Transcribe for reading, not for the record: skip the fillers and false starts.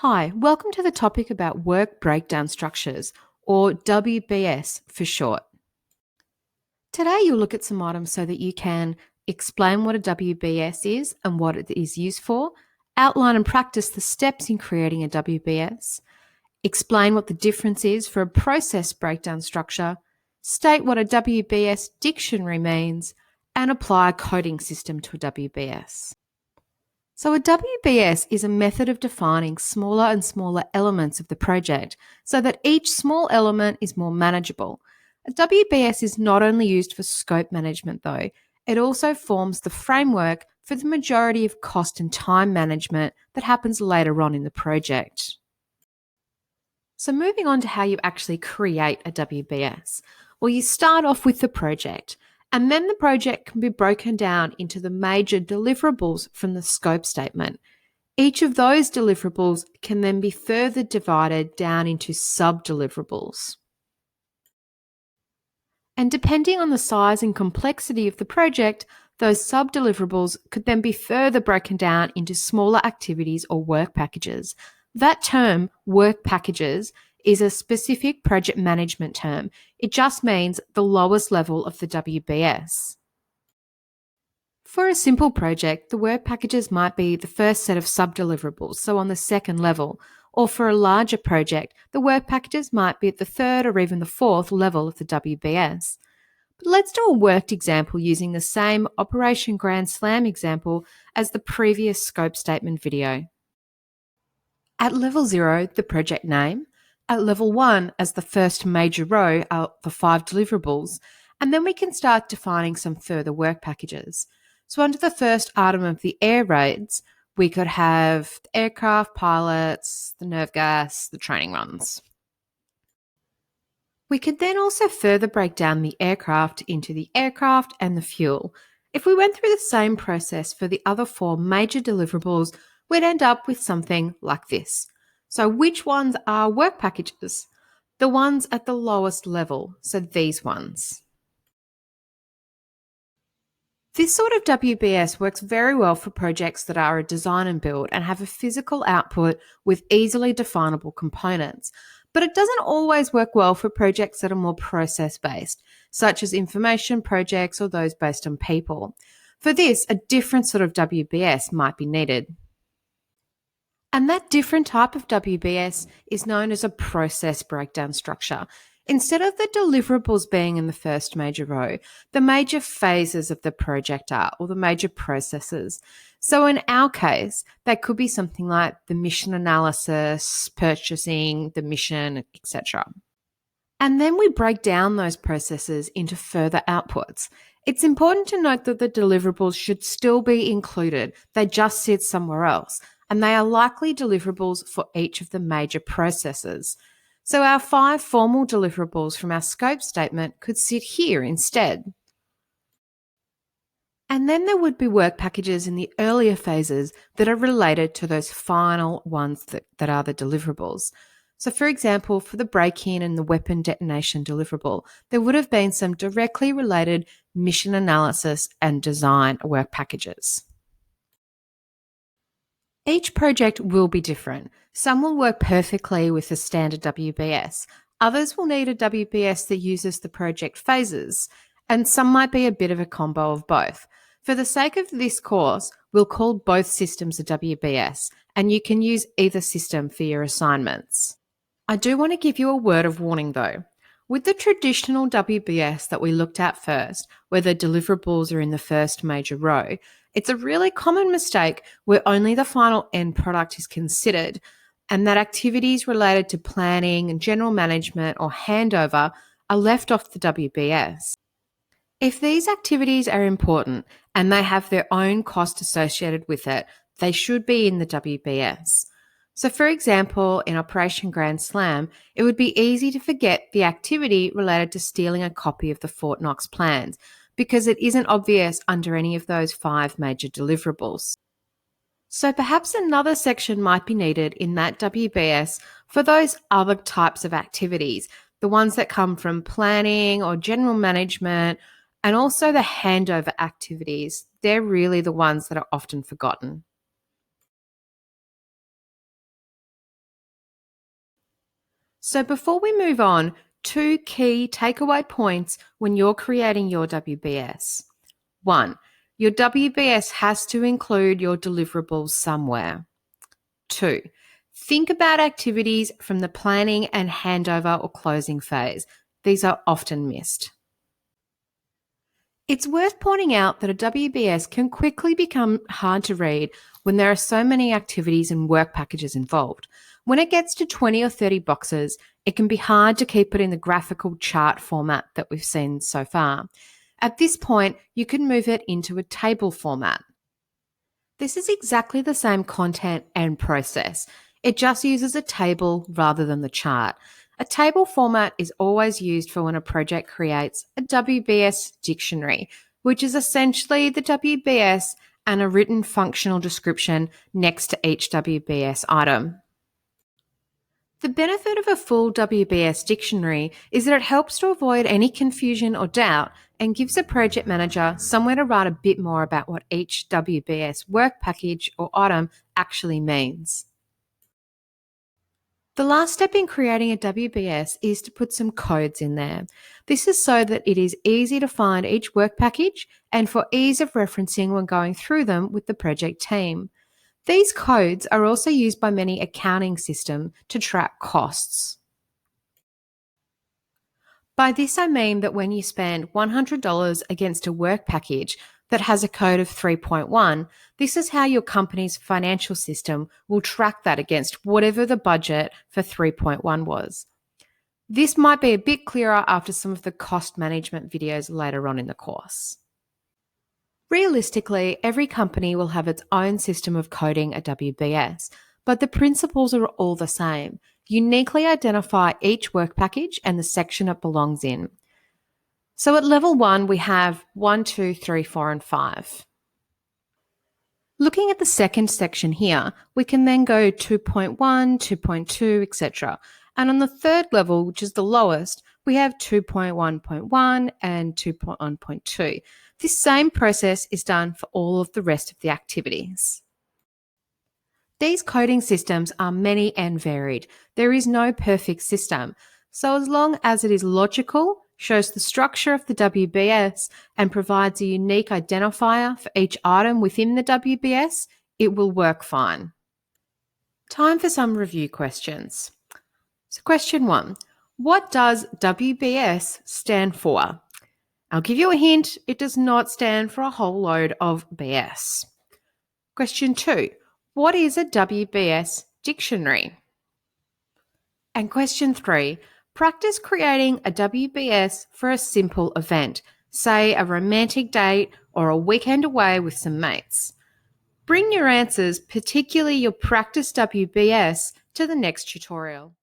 Hi, welcome to the topic about work breakdown structures, or WBS for short. Today you'll look at some items so that you can explain what a WBS is and what it is used for, outline and practice the steps in creating a WBS, explain what the difference is for a process breakdown structure, state what a WBS dictionary means, and apply a coding system to a WBS. So a WBS is a method of defining smaller and smaller elements of the project so that each small element is more manageable. A WBS is not only used for scope management though, it also forms the framework for the majority of cost and time management that happens later on in the project. So moving on to how you actually create a WBS. Well, you start off with the project, and then the project can be broken down into the major deliverables from the scope statement. Each of those deliverables can then be further divided down into sub-deliverables. And depending on the size and complexity of the project, those sub-deliverables could then be further broken down into smaller activities or work packages. That term, work packages, is a specific project management term. It just means the lowest level of the WBS. For a simple project, the work packages might be the first set of sub-deliverables, so on the second level. Or for a larger project, the work packages might be at the third or even the fourth level of the WBS. But let's do a worked example using the same Operation Grand Slam example as the previous scope statement video. At level 0, the project name. At level 1, as the first major row, are the 5 deliverables. And then we can start defining some further work packages. So under the first item of the air raids, we could have the aircraft, pilots, the nerve gas, the training runs. We could then also further break down the aircraft into the aircraft and the fuel. If we went through the same process for the other 4 major deliverables, we'd end up with something like this. So which ones are work packages? The ones at the lowest level, so these ones. This sort of WBS works very well for projects that are a design and build and have a physical output with easily definable components. But it doesn't always work well for projects that are more process-based, such as information projects or those based on people. For this, a different sort of WBS might be needed. And that different type of WBS is known as a process breakdown structure. Instead of the deliverables being in the first major row, the major phases of the project are, or the major processes. So in our case, that could be something like the mission analysis, purchasing, the mission, etc. And then we break down those processes into further outputs. It's important to note that the deliverables should still be included. They just sit somewhere else, and they are likely deliverables for each of the major processes. So our 5 formal deliverables from our scope statement could sit here instead. And then there would be work packages in the earlier phases that are related to those final ones that are the deliverables. So for example, for the break-in and the weapon detonation deliverable, there would have been some directly related mission analysis and design work packages. Each project will be different. Some will work perfectly with the standard WBS. Others will need a WBS that uses the project phases, and some might be a bit of a combo of both. For the sake of this course, we'll call both systems a WBS, and you can use either system for your assignments. I do want to give you a word of warning though. With the traditional WBS that we looked at first, where the deliverables are in the first major row, it's a really common mistake where only the final end product is considered, and that activities related to planning and general management or handover are left off the WBS. If these activities are important and they have their own cost associated with it, they should be in the WBS. So for example, in Operation Grand Slam, it would be easy to forget the activity related to stealing a copy of the Fort Knox plans because it isn't obvious under any of those 5 major deliverables. So perhaps another section might be needed in that WBS for those other types of activities, the ones that come from planning or general management, and also the handover activities. They're really the ones that are often forgotten. So before we move on, 2 key takeaway points when you're creating your WBS. 1. Your WBS has to include your deliverables somewhere. 2. Think about activities from the planning and handover or closing phase. These are often missed. It's worth pointing out that a WBS can quickly become hard to read when there are so many activities and work packages involved. When it gets to 20 or 30 boxes, it can be hard to keep it in the graphical chart format that we've seen so far. At this point, you can move it into a table format. This is exactly the same content and process. It just uses a table rather than the chart. A table format is always used for when a project creates a WBS dictionary, which is essentially the WBS and a written functional description next to each WBS item. The benefit of a full WBS dictionary is that it helps to avoid any confusion or doubt and gives a project manager somewhere to write a bit more about what each WBS work package or item actually means. The last step in creating a WBS is to put some codes in there. This is so that it is easy to find each work package and for ease of referencing when going through them with the project team. These codes are also used by many accounting systems to track costs. By this, I mean that when you spend $100 against a work package that has a code of 3.1, this is how your company's financial system will track that against whatever the budget for 3.1 was. This might be a bit clearer after some of the cost management videos later on in the course. Realistically, every company will have its own system of coding a WBS, but the principles are all the same. Uniquely identify each work package and the section it belongs in. So at level 1, we have 1, 2, 3, 4, and 5. Looking at the second section here, we can then go 2.1, 2.2, etc. And on the third level, which is the lowest, we have 2.1.1 and 2.1.2. This same process is done for all of the rest of the activities. These coding systems are many and varied. There is no perfect system. So as long as it is logical, shows the structure of the WBS, and provides a unique identifier for each item within the WBS, it will work fine. Time for some review questions. So question 1, what does WBS stand for? I'll give you a hint, it does not stand for a whole load of BS. Question 2, what is a WBS dictionary? And question 3, practice creating a WBS for a simple event, say a romantic date or a weekend away with some mates. Bring your answers, particularly your practice WBS, to the next tutorial.